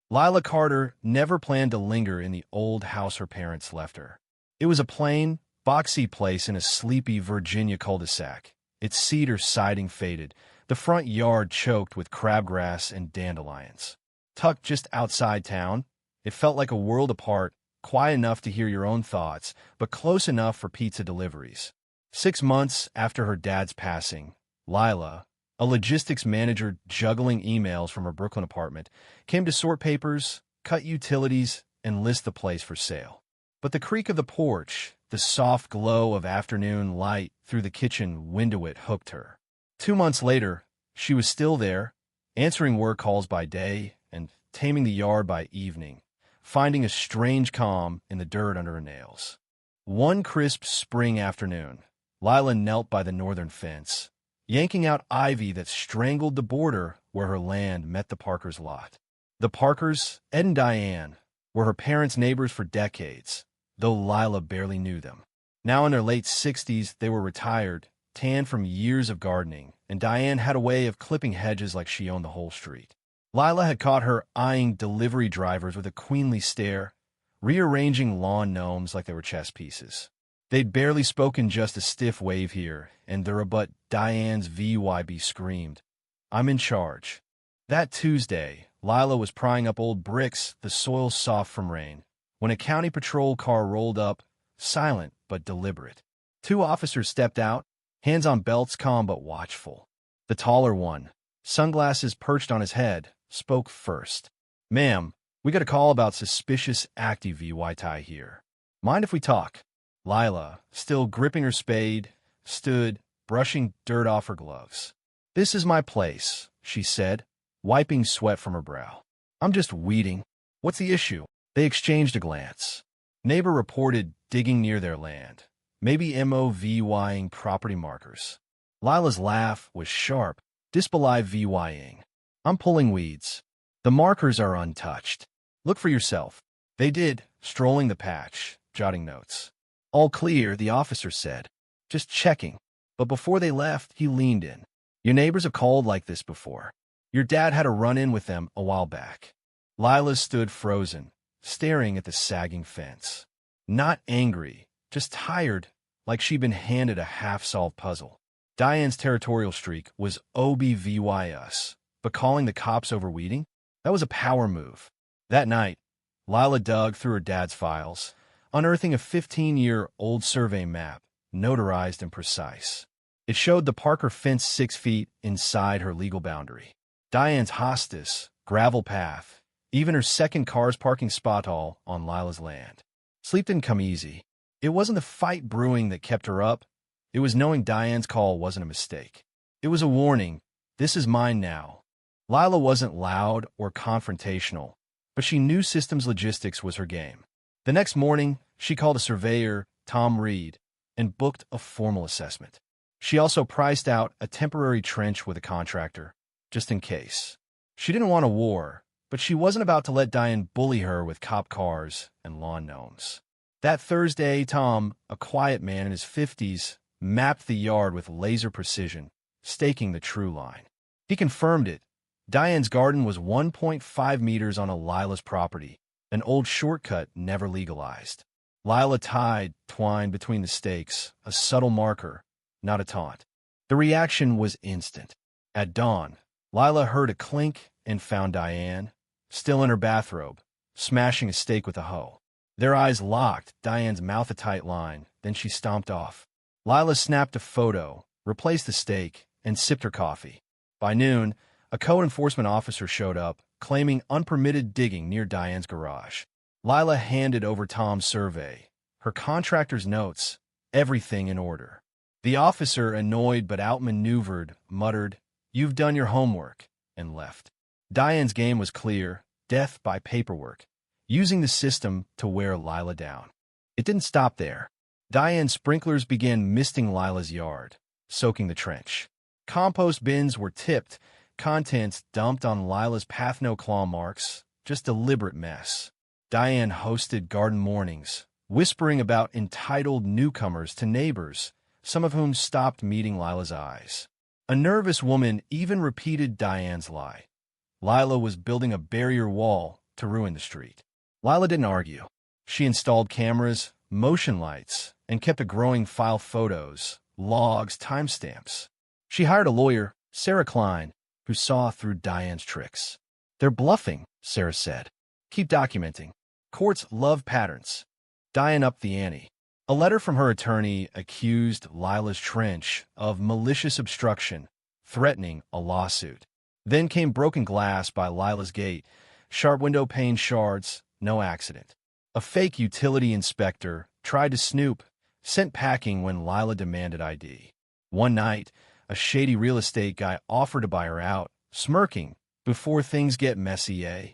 Lila Carter never planned to linger in the old house her parents left her. It was a plain, boxy place in a sleepy Virginia cul-de-sac, its cedar siding faded, the front yard choked with crabgrass and dandelions. Tucked just outside town, it felt like a world apart, quiet enough to hear your own thoughts, but close enough for pizza deliveries. 6 months after her dad's passing, Lila, a logistics manager juggling emails from her Brooklyn apartment, came to sort papers, cut utilities, and list the place for sale. But the creak of the porch, the soft glow of afternoon light through the kitchen windowit hooked her. 2 months later, she was still there, answering work calls by day and taming the yard by evening, finding a strange calm in the dirt under her nails. One crisp spring afternoon, Lila knelt by the northern fence, yanking out ivy that strangled the border where her land met the Parkers' lot. The Parkers, Ed and Diane, were her parents' neighbors for decades, though Lila barely knew them. Now in their late 60s, they were retired, tanned from years of gardening, and Diane had a way of clipping hedges like she owned the whole street. Lila had caught her eyeing delivery drivers with a queenly stare, rearranging lawn gnomes like they were chess pieces. They'd barely spoken, just a stiff wave here and there, but Diane's VYB screamed, "I'm in charge." That Tuesday, Lila was prying up old bricks, the soil soft from rain, when a county patrol car rolled up, silent but deliberate. 2 officers stepped out, hands on belts, calm but watchful. The taller one, sunglasses perched on his head, spoke first. "Ma'am, we got a call about suspicious activity here. Mind if we talk?" Lila, still gripping her spade, stood, brushing dirt off her gloves. "This is my place," she said, wiping sweat from her brow. "I'm just weeding. What's the issue?" They exchanged a glance. Neighbor reported digging near their land, maybe MOVYing property markers. Lila's laugh was sharp, disbelieve VYing. "I'm pulling weeds. The markers are untouched. Look for yourself." They did, strolling the patch, jotting notes. "All clear," the officer said. "Just checking." But before they left, he leaned in. "Your neighbors have called like this before. Your dad had a run-in with them a while back." Lila stood frozen, staring at the sagging fence. Not angry, just tired, like she'd been handed a half-solved puzzle. Diane's territorial streak was OBVY us, but calling the cops over weeding? That was a power move. That night, Lila dug through her dad's files, unearthing a 15-year-old survey map, notarized and precise. It showed the Parker fence 6 feet inside her legal boundary. Diane's hostas, gravel path, even her second car's parking spot, all on Lila's land. Sleep didn't come easy. It wasn't the fight brewing that kept her up. It was knowing Diane's call wasn't a mistake. It was a warning. This is mine now. Lila wasn't loud or confrontational, but she knew systems logistics was her game. The next morning, she called a surveyor, Tom Reed, and booked a formal assessment. She also priced out a temporary trench with a contractor, just in case. She didn't want a war, but she wasn't about to let Diane bully her with cop cars and lawn gnomes. That Thursday, Tom, a quiet man in his 50s, mapped the yard with laser precision, staking the true line. He confirmed it. Diane's garden was 1.5 meters on a Lila's property, an old shortcut never legalized. Lila twined between the stakes, a subtle marker, not a taunt. The reaction was instant. At dawn, Lila heard a clink and found Diane, still in her bathrobe, smashing a stake with a hoe. Their eyes locked, Diane's mouth a tight line, then she stomped off. Lila snapped a photo, replaced the stake, and sipped her coffee. By noon, a code enforcement officer showed up, claiming unpermitted digging near Diane's garage. Lila handed over Tom's survey, her contractor's notes, everything in order. The officer, annoyed but outmaneuvered, muttered, "You've done your homework," and left. Diane's game was clear, death by paperwork, using the system to wear Lila down. It didn't stop there. Diane's sprinklers began misting Lila's yard, soaking the trench. Compost bins were tipped, contents dumped on Lila's path, no claw marks, just deliberate mess. Diane hosted garden mornings, whispering about entitled newcomers to neighbors, some of whom stopped meeting Lila's eyes. A nervous woman even repeated Diane's lie. Lila was building a barrier wall, to ruin the street. Lila didn't argue. She installed cameras, motion lights, and kept a growing file: photos, logs, timestamps. She hired a lawyer, Sarah Klein, who saw through Diane's tricks. "They're bluffing," Sarah said. "Keep documenting. Courts love patterns." Diane upped the ante. A letter from her attorney accused Lila's trench of malicious obstruction, threatening a lawsuit. Then came broken glass by Lila's gate, sharp window pane shards, no accident. A fake utility inspector tried to snoop, sent packing when Lila demanded ID. One night, a shady real estate guy offered to buy her out, smirking, "Before things get messy, eh?"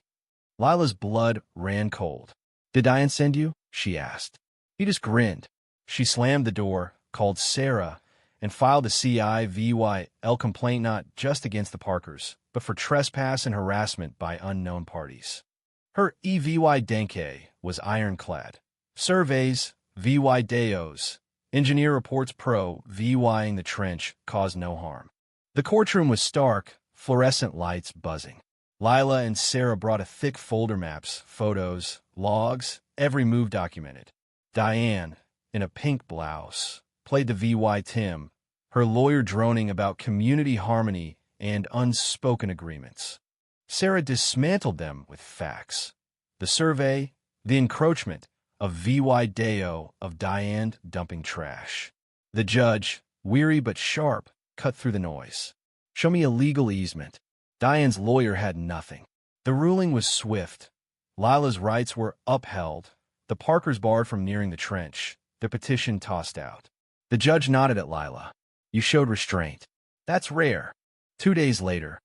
Lila's blood ran cold. "Did Diane send you?" she asked. He just grinned. She slammed the door, called Sarah, and filed a CIVYL complaint not just against the Parkers, but for trespass and harassment by unknown parties. Her EVY Denke was ironclad. Surveys, VY Deos, engineer reports pro, VYing the trench caused no harm. The courtroom was stark, fluorescent lights buzzing. Lila and Sarah brought a thick folder: maps, photos, logs, every move documented. Diane, in a pink blouse, played the VY Tim, her lawyer droning about community harmony and unspoken agreements. Sarah dismantled them with facts. The survey, the encroachment, of VY Deo, of Diane dumping trash. The judge, weary but sharp, cut through the noise. "Show me a legal easement." Diane's lawyer had nothing. The ruling was swift. Lila's rights were upheld, the Parkers barred from nearing the trench, the petition tossed out. The judge nodded at Lila. "You showed restraint. That's rare." 2 days later,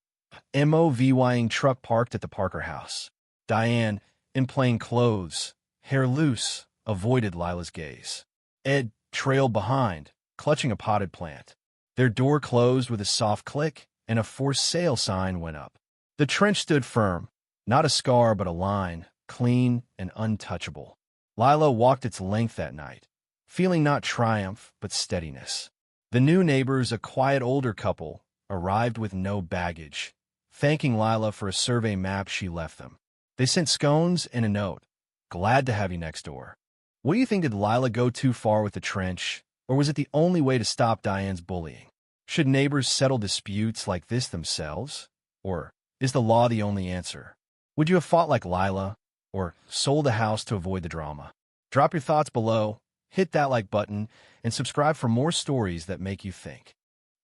MOVYing truck parked at the Parker house. Diane, in plain clothes, hair loose, avoided Lila's gaze. Ed trailed behind, clutching a potted plant. Their door closed with a soft click, and a "for sale" sign went up. The trench stood firm, not a scar but a line, clean and untouchable. Lila walked its length that night, feeling not triumph but steadiness. The new neighbors, a quiet older couple, arrived with no baggage, thanking Lila for a survey map she left them. They sent scones and a note. "Glad to have you next door." What do you think? Did Lila go too far with the trench, or was it the only way to stop Diane's bullying? Should neighbors settle disputes like this themselves? Or is the law the only answer? Would you have fought like Lila, or sold a house to avoid the drama? Drop your thoughts below, hit that like button, and subscribe for more stories that make you think.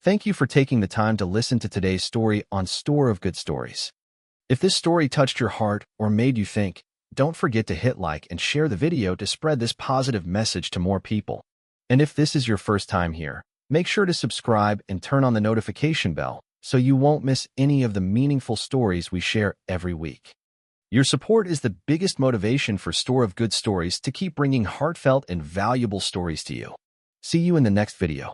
Thank you for taking the time to listen to today's story on Store of Good Stories. If this story touched your heart or made you think, don't forget to hit like and share the video to spread this positive message to more people. And if this is your first time here, make sure to subscribe and turn on the notification bell so you won't miss any of the meaningful stories we share every week. Your support is the biggest motivation for Store of Good Stories to keep bringing heartfelt and valuable stories to you. See you in the next video.